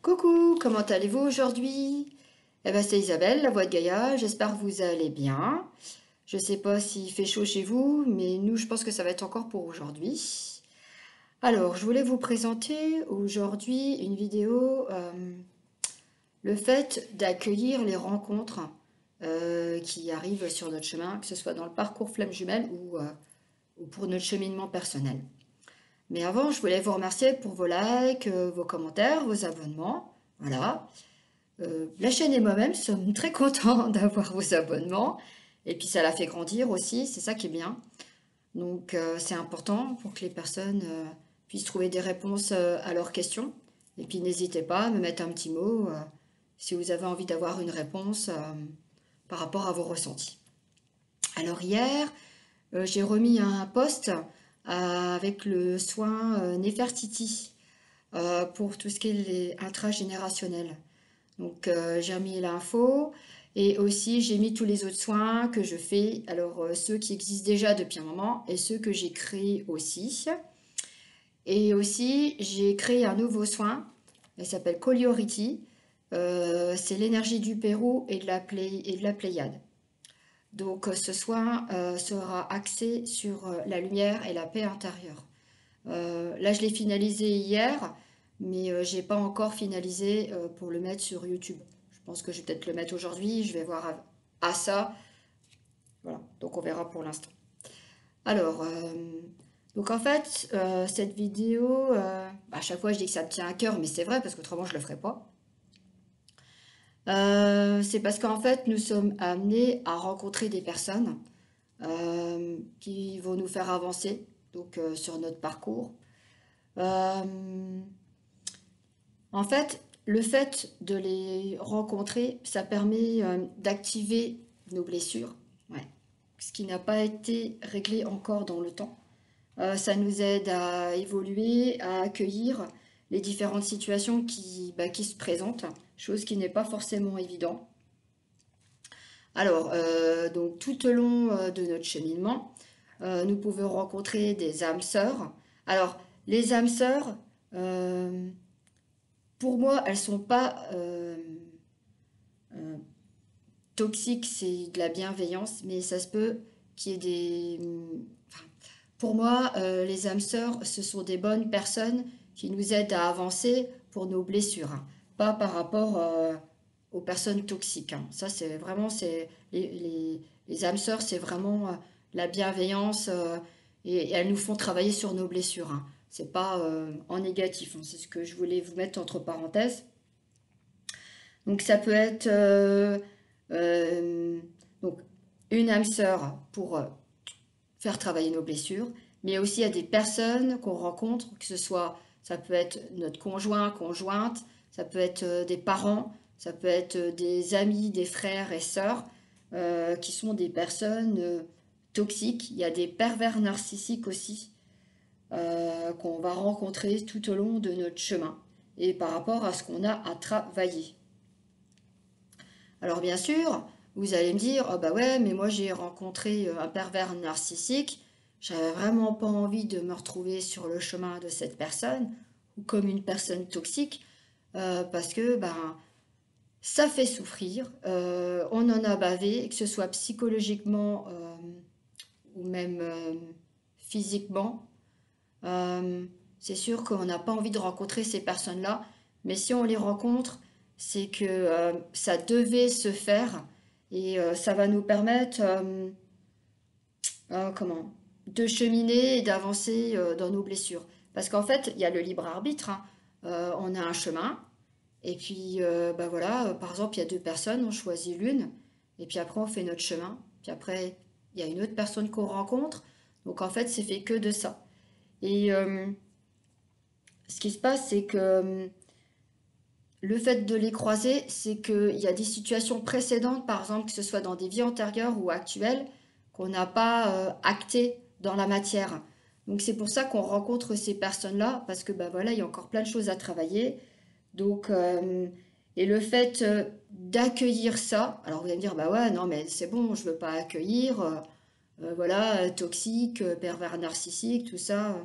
Coucou, comment allez-vous aujourd'hui? Eh ben c'est Isabelle, la voix de Gaïa, j'espère que vous allez bien. Je sais pas s'il fait chaud chez vous, mais nous je pense que ça va être encore pour aujourd'hui. Alors, je voulais vous présenter aujourd'hui une vidéo, le fait d'accueillir les rencontres qui arrivent sur notre chemin, que ce soit dans le parcours Flamme Jumelle ou pour notre cheminement personnel. Mais avant, je voulais vous remercier pour vos likes, vos commentaires, vos abonnements. Voilà. La chaîne et moi-même sommes très contents d'avoir vos abonnements. Et puis ça la fait grandir aussi, c'est ça qui est bien. Donc c'est important pour que les personnes puissent trouver des réponses à leurs questions. Et puis n'hésitez pas à me mettre un petit mot si vous avez envie d'avoir une réponse par rapport à vos ressentis. Alors hier, j'ai remis un post avec le soin Nefertiti pour tout ce qui est les intragénérationnels. Donc j'ai remis l'info et aussi j'ai mis tous les autres soins que je fais, alors ceux qui existent déjà depuis un moment et ceux que j'ai créés aussi. Et aussi j'ai créé un nouveau soin, il s'appelle Coliority, c'est l'énergie du Pérou et de la Pléiade. Donc ce soin sera axé sur la lumière et la paix intérieure. Là je l'ai finalisé hier, mais j'ai pas encore finalisé pour le mettre sur YouTube. Je pense que je vais peut-être le mettre aujourd'hui, je vais voir à ça. Voilà, donc on verra pour l'instant. Alors, donc en fait, cette vidéo, à chaque fois je dis que ça me tient à cœur, mais c'est vrai parce qu'autrement je le ferai pas. C'est parce qu'en fait nous sommes amenés à rencontrer des personnes qui vont nous faire avancer donc sur notre parcours. Euh, En fait, le fait de les rencontrer, ça permet d'activer nos blessures, ouais. Ce qui n'a pas été réglé encore dans le temps. Ça nous aide à évoluer, à accueillir les différentes situations qui se présentent, chose qui n'est pas forcément évident. Alors, donc tout au long de notre cheminement, nous pouvons rencontrer des âmes sœurs. Alors, les âmes sœurs, euh, pour moi, elles sont pas euh, toxiques, c'est de la bienveillance, mais ça se peut qu'il y ait des... Enfin, pour moi, les âmes sœurs, ce sont des bonnes personnes qui nous aident à avancer pour nos blessures, hein, pas par rapport aux personnes toxiques, hein. Ça, c'est vraiment, les âmes sœurs, c'est vraiment la bienveillance et elles nous font travailler sur nos blessures, hein. C'est pas en négatif, hein. C'est ce que je voulais vous mettre entre parenthèses. Donc ça peut être euh, donc une âme sœur pour faire travailler nos blessures, mais aussi à des personnes qu'on rencontre, que ce soit, ça peut être notre conjoint, conjointe, ça peut être des parents, ça peut être des amis, des frères et sœurs, qui sont des personnes toxiques. Il y a des pervers narcissiques aussi, qu'on va rencontrer tout au long de notre chemin, et par rapport à ce qu'on a à travailler. Alors bien sûr, vous allez me dire, oh bah ouais, mais moi j'ai rencontré un pervers narcissique, j'avais vraiment pas envie de me retrouver sur le chemin de cette personne, ou comme une personne toxique, parce que ben, ça fait souffrir, on en a bavé, que ce soit psychologiquement ou même physiquement. Euh, c'est sûr qu'on n'a pas envie de rencontrer ces personnes-là, mais si on les rencontre, c'est que ça devait se faire et ça va nous permettre comment, de cheminer et d'avancer dans nos blessures. Parce qu'en fait, il y a le libre arbitre, hein. On a un chemin et puis bah voilà, par exemple, il y a deux personnes, on choisit l'une et puis après on fait notre chemin. Puis après, il y a une autre personne qu'on rencontre. Donc en fait, c'est fait que de ça. Et ce qui se passe, c'est que le fait de les croiser, c'est qu'il y a des situations précédentes, par exemple, que ce soit dans des vies antérieures ou actuelles, qu'on n'a pas actées dans la matière. Donc c'est pour ça qu'on rencontre ces personnes-là, parce que bah voilà, il y a encore plein de choses à travailler. Donc, et le fait d'accueillir ça, alors vous allez me dire, bah ouais, non, mais c'est bon, je veux pas accueillir, voilà, toxique, pervers narcissique, tout ça.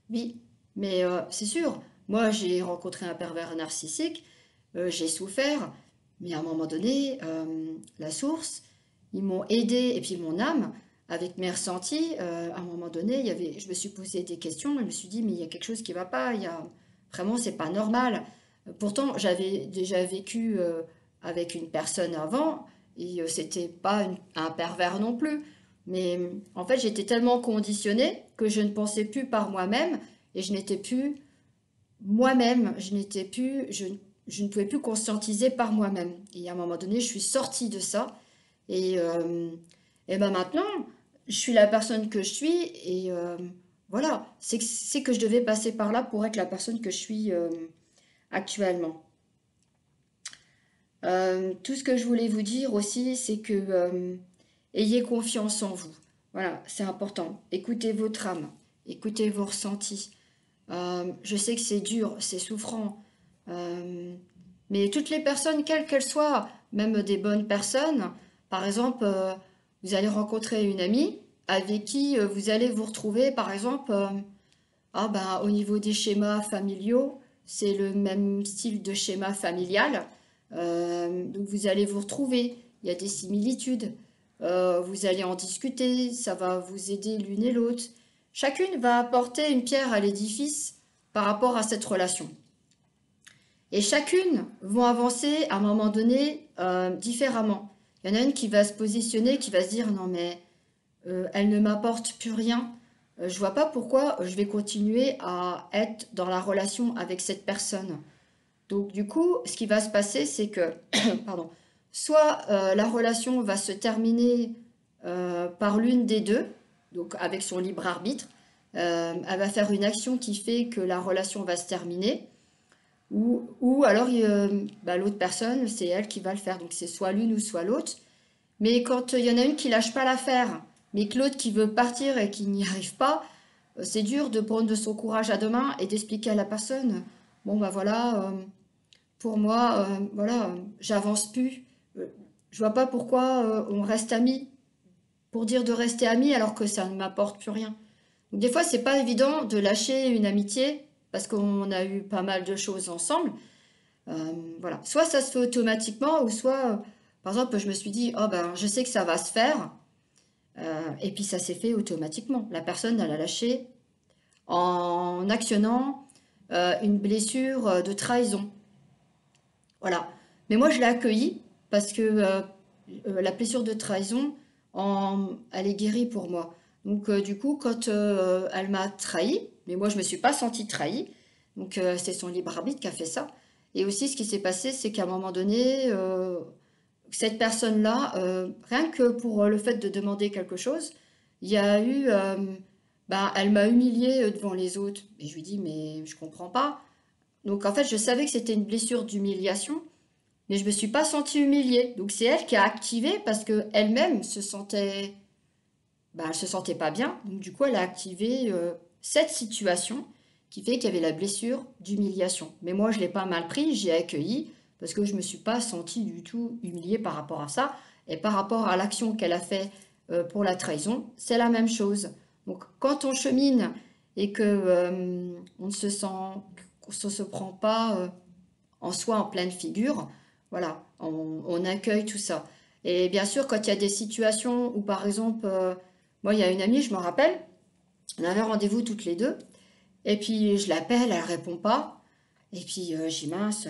Oui, mais c'est sûr, moi j'ai rencontré un pervers narcissique, j'ai souffert, mais à un moment donné, la source, ils m'ont aidé, et puis mon âme, avec mes ressentis, à un moment donné, je me suis posé des questions, je me suis dit, mais il y a quelque chose qui ne va pas, vraiment, c'est pas normal. Pourtant, j'avais déjà vécu avec une personne avant, et c'était pas un pervers non plus. Mais en fait, j'étais tellement conditionnée que je ne pensais plus par moi-même, et je n'étais plus moi-même, je ne pouvais plus conscientiser par moi-même. Et à un moment donné, je suis sortie de ça. Et, et ben maintenant, je suis la personne que je suis. Et voilà, c'est que je devais passer par là pour être la personne que je suis actuellement. Tout ce que je voulais vous dire aussi, c'est que ayez confiance en vous. Voilà, c'est important. Écoutez votre âme, écoutez vos ressentis. Je sais que c'est dur, c'est souffrant, euh, mais toutes les personnes, quelles qu'elles soient, même des bonnes personnes, par exemple, vous allez rencontrer une amie avec qui vous allez vous retrouver, par exemple, ah ben, au niveau des schémas familiaux, c'est le même style de schéma familial. Donc vous allez vous retrouver, il y a des similitudes. Vous allez en discuter, ça va vous aider l'une et l'autre. Chacune va apporter une pierre à l'édifice par rapport à cette relation. Et chacune vont avancer à un moment donné différemment. Il y en a une qui va se positionner, qui va se dire non mais elle ne m'apporte plus rien. Je vois pas pourquoi je vais continuer à être dans la relation avec cette personne. Donc du coup, ce qui va se passer, c'est que, pardon, soit la relation va se terminer par l'une des deux, donc avec son libre arbitre, elle va faire une action qui fait que la relation va se terminer, ou alors bah, l'autre personne, c'est elle qui va le faire. Donc c'est soit l'une ou soit l'autre. Mais quand il y en a une qui lâche pas l'affaire, mais que l'autre qui veut partir et qui n'y arrive pas, c'est dur de prendre de son courage à deux mains et d'expliquer à la personne, bon bah voilà, pour moi, voilà, j'avance plus. Je vois pas pourquoi on reste amis pour dire de rester amis alors que ça ne m'apporte plus rien. Donc des fois, c'est pas évident de lâcher une amitié parce qu'on a eu pas mal de choses ensemble. Voilà, soit ça se fait automatiquement ou soit, par exemple, je me suis dit, oh ben, je sais que ça va se faire. Et puis ça s'est fait automatiquement. La personne, elle a lâché en actionnant une blessure de trahison. Voilà. Mais moi, je l'ai accueillie parce que la blessure de trahison, elle est guérie pour moi. Donc, du coup, quand elle m'a trahi, mais moi, je ne me suis pas sentie trahie, donc c'est son libre arbitre qui a fait ça. Et aussi, ce qui s'est passé, c'est qu'à un moment donné, cette personne-là, rien que pour le fait de demander quelque chose, il y a eu, bah, elle m'a humiliée devant les autres. Et je lui dis, mais je comprends pas. Donc en fait, je savais que c'était une blessure d'humiliation, mais je me suis pas sentie humiliée. Donc c'est elle qui a activé parce que elle-même se sentait, bah, elle se sentait pas bien. Donc du coup, elle a activé cette situation qui fait qu'il y avait la blessure d'humiliation. Mais moi, je l'ai pas mal pris, j'ai accueilli parce que je me suis pas sentie du tout humiliée par rapport à ça et par rapport à l'action qu'elle a fait pour la trahison, c'est la même chose. Donc quand on chemine et que on ne se sent, qu'on ne se prend pas en soi en pleine figure, voilà, on accueille tout ça. Et bien sûr, quand il y a des situations où, par exemple, moi, il y a une amie, je me rappelle, on avait rendez-vous toutes les deux, et puis je l'appelle, elle répond pas, et puis j'y mince,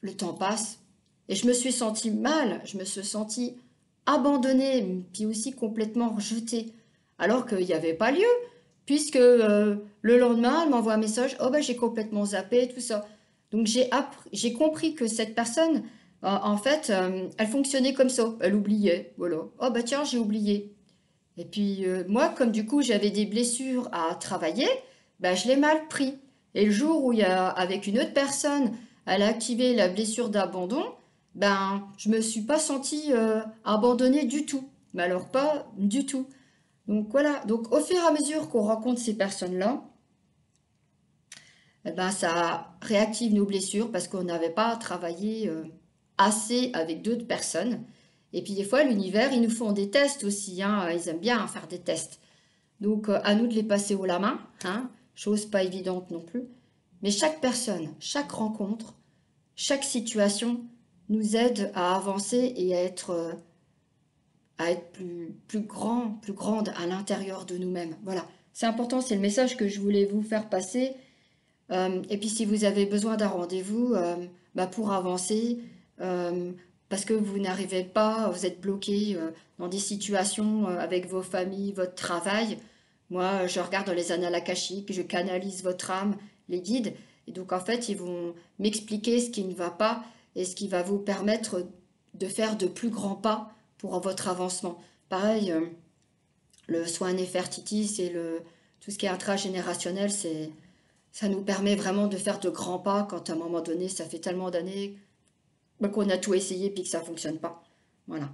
le temps passe, et je me suis sentie mal, je me suis sentie abandonnée, puis aussi complètement rejetée, alors qu'il n'y avait pas lieu, puisque le lendemain, elle m'envoie un message, oh ben j'ai complètement zappé, tout ça. Donc j'ai compris que cette personne, en fait, elle fonctionnait comme ça, elle oubliait, voilà. Oh bah tiens, j'ai oublié. Et puis moi, comme du coup j'avais des blessures à travailler, bah, je l'ai mal pris. Et le jour où il y a, avec une autre personne, elle a activé la blessure d'abandon, ben je me suis pas sentie abandonnée du tout. Mais alors pas du tout. Donc voilà, donc au fur et à mesure qu'on rencontre ces personnes-là, eh ben, ça réactive nos blessures parce qu'on n'avait pas travaillé assez avec d'autres personnes. Et puis des fois, l'univers, ils nous font des tests aussi, hein, ils aiment bien faire des tests. Donc à nous de les passer haut la main, hein, chose pas évidente non plus. Mais chaque personne, chaque rencontre chaque situation nous aide à avancer et à être plus grand, plus grande à l'intérieur de nous-mêmes. Voilà, c'est important, c'est le message que je voulais vous faire passer. Et puis si vous avez besoin d'un rendez-vous pour avancer, euh, parce que vous n'arrivez pas, vous êtes bloqué dans des situations avec vos familles, votre travail, moi je regarde dans les annales akashiques, je canalise votre âme, les guides, et donc en fait ils vont m'expliquer ce qui ne va pas et ce qui va vous permettre de faire de plus grands pas pour votre avancement. Pareil, le soin Néfertiti, tout ce qui est intragénérationnel, ça nous permet vraiment de faire de grands pas quand à un moment donné, ça fait tellement d'années qu'on a tout essayé puis que ça ne fonctionne pas. Voilà.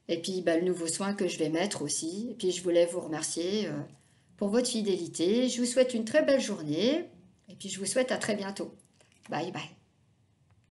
Et puis le nouveau soin que je vais mettre aussi. Et puis je voulais vous remercier pour votre fidélité. Je vous souhaite une très belle journée. Et puis je vous souhaite à très bientôt. Bye bye.